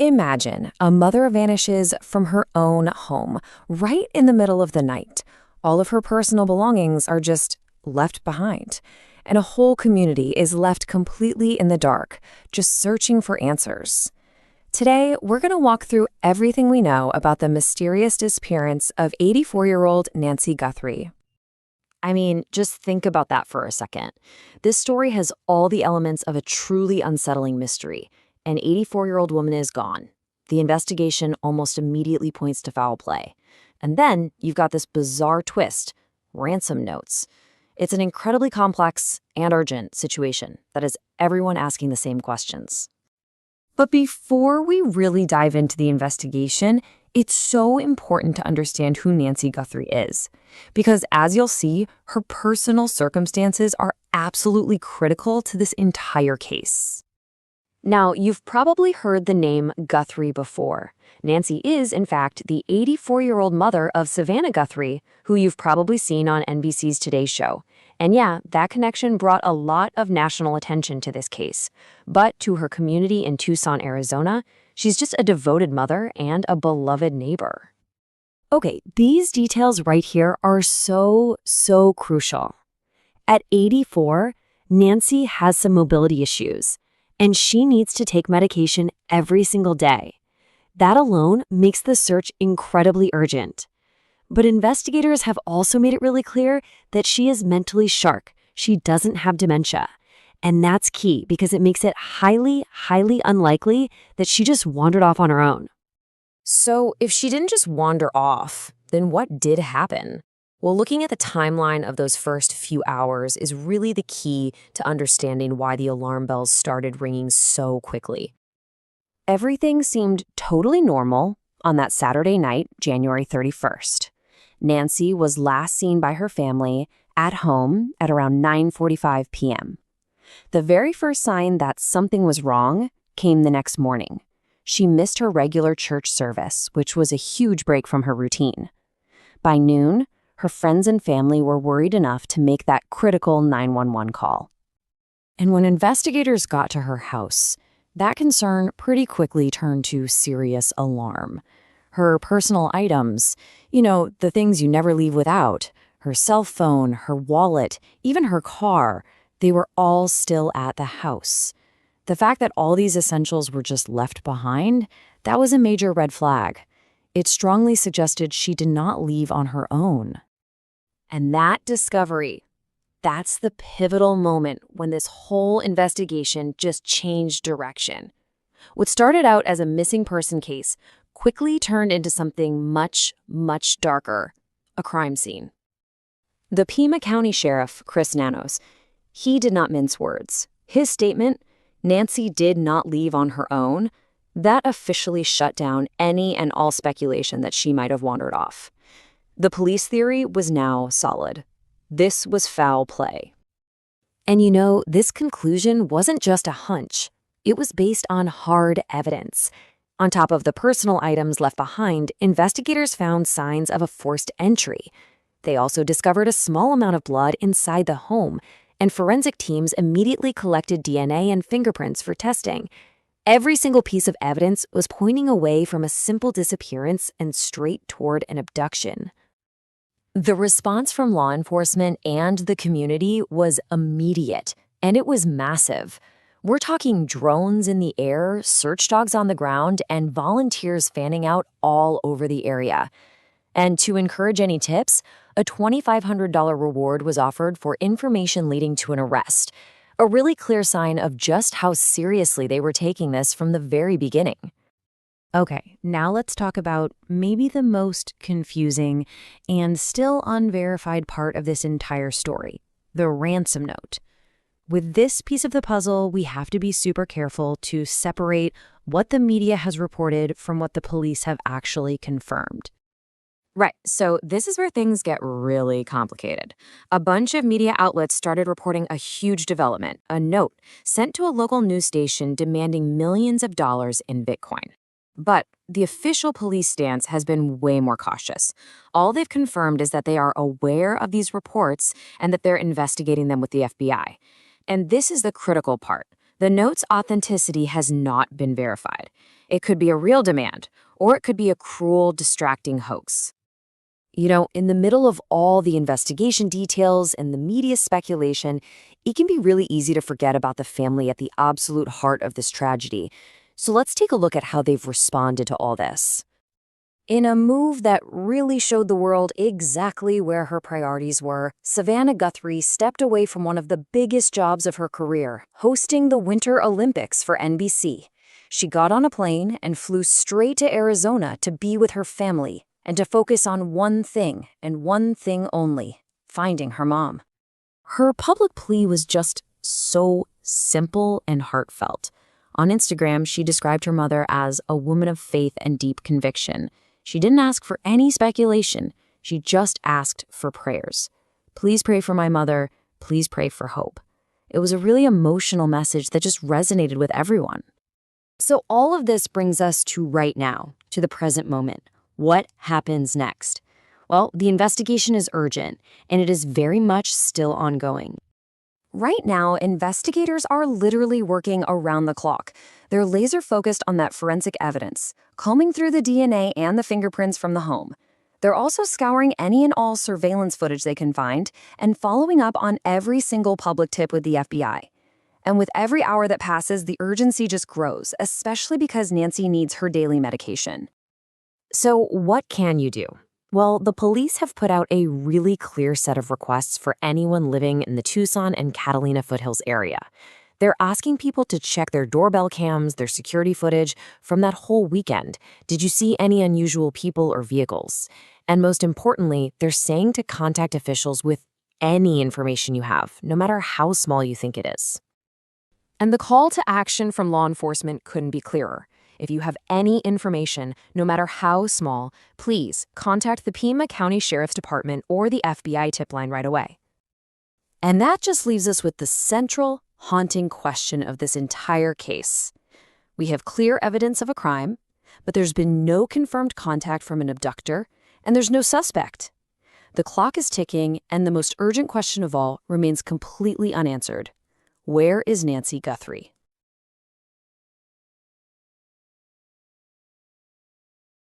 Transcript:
Imagine a mother vanishes from her own home right in the middle of the night. All of her personal belongings are just left behind, and a whole community is left completely in the dark, just searching for answers. Today, we're going to walk through everything we know about the mysterious disappearance of 84-year-old Nancy Guthrie. I mean, just think about that for a second. This story has all the elements of a truly unsettling mystery. An 84-year-old woman is gone. The investigation almost immediately points to foul play. And then you've got this bizarre twist, ransom notes. It's an incredibly complex and urgent situation that has everyone asking the same questions. But before we really dive into the investigation, it's so important to understand who Nancy Guthrie is. Because as you'll see, her personal circumstances are absolutely critical to this entire case. Now, you've probably heard the name Guthrie before. Nancy is, in fact, the 84-year-old mother of Savannah Guthrie, who you've probably seen on NBC's Today Show. And yeah, that connection brought a lot of national attention to this case. But to her community in Tucson, Arizona, she's just a devoted mother and a beloved neighbor. Okay, these details right here are so crucial. At 84, Nancy has some mobility issues, and she needs to take medication every single day. That alone makes the search incredibly urgent. But investigators have also made it really clear that she is mentally sharp. She doesn't have dementia. And that's key because it makes it highly unlikely that she just wandered off on her own. So if she didn't just wander off, then what did happen? Well, looking at the timeline of those first few hours is really the key to understanding why the alarm bells started ringing so quickly. Everything seemed totally normal on that Saturday night, January 31st. Nancy was last seen by her family at home at around 9:45 p.m. The very first sign that something was wrong came the next morning. She missed her regular church service, which was a huge break from her routine. By noon, her friends and family were worried enough to make that critical 911 call. And when investigators got to her house, that concern pretty quickly turned to serious alarm. Her personal items, the things you never leave without, her cell phone, her wallet, even her car, they were all still at the house. The fact that all these essentials were just left behind, that was a major red flag. It strongly suggested she did not leave on her own. And that discovery, that's the pivotal moment when this whole investigation just changed direction. What started out as a missing person case quickly turned into something much darker, a crime scene. The Pima County Sheriff, Chris Nanos, he did not mince words. His statement, "Nancy did not leave on her own," that officially shut down any and all speculation that she might have wandered off. The police theory was now solid. This was foul play. And this conclusion wasn't just a hunch. It was based on hard evidence. On top of the personal items left behind, investigators found signs of a forced entry. They also discovered a small amount of blood inside the home, and forensic teams immediately collected DNA and fingerprints for testing. Every single piece of evidence was pointing away from a simple disappearance and straight toward an abduction. The response from law enforcement and the community was immediate, and it was massive. We're talking drones in the air, search dogs on the ground, and volunteers fanning out all over the area. And to encourage any tips, a $2,500 reward was offered for information leading to an arrest, a really clear sign of just how seriously they were taking this from the very beginning. Okay, now let's talk about maybe the most confusing and still unverified part of this entire story, the ransom note. With this piece of the puzzle, we have to be super careful to separate what the media has reported from what the police have actually confirmed. Right, so this is where things get really complicated. A bunch of media outlets started reporting a huge development, a note sent to a local news station demanding millions of dollars in Bitcoin. But the official police stance has been way more cautious. All they've confirmed is that they are aware of these reports and that they're investigating them with the FBI. And this is the critical part. The note's authenticity has not been verified. It could be a real demand, or it could be a cruel, distracting hoax. In the middle of all the investigation details and the media speculation, it can be really easy to forget about the family at the absolute heart of this tragedy. So let's take a look at how they've responded to all this. In a move that really showed the world exactly where her priorities were, Savannah Guthrie stepped away from one of the biggest jobs of her career, hosting the Winter Olympics for NBC. She got on a plane and flew straight to Arizona to be with her family and to focus on one thing and one thing only: finding her mom. Her public plea was just so simple and heartfelt. On Instagram, she described her mother as a woman of faith and deep conviction. She didn't ask for any speculation. She just asked for prayers. Please pray for my mother. Please pray for hope. It was a really emotional message that just resonated with everyone. So all of this brings us to right now, to the present moment. What happens next? Well, the investigation is urgent, and it is very much still ongoing. Right now, investigators are literally working around the clock. They're laser focused on that forensic evidence, combing through the DNA and the fingerprints from the home. They're also scouring any and all surveillance footage they can find and following up on every single public tip with the FBI. And with every hour that passes, the urgency just grows, especially because Nancy needs her daily medication. So what can you do? Well, the police have put out a really clear set of requests for anyone living in the Tucson and Catalina foothills area. They're asking people to check their doorbell cams, their security footage from that whole weekend. Did you see any unusual people or vehicles? And most importantly, they're saying to contact officials with any information you have, no matter how small you think it is. And the call to action from law enforcement couldn't be clearer. If you have any information, no matter how small, please contact the Pima County Sheriff's Department or the FBI tip line right away. And that just leaves us with the central, haunting question of this entire case. We have clear evidence of a crime, but there's been no confirmed contact from an abductor, and there's no suspect. The clock is ticking, and the most urgent question of all remains completely unanswered. Where is Nancy Guthrie?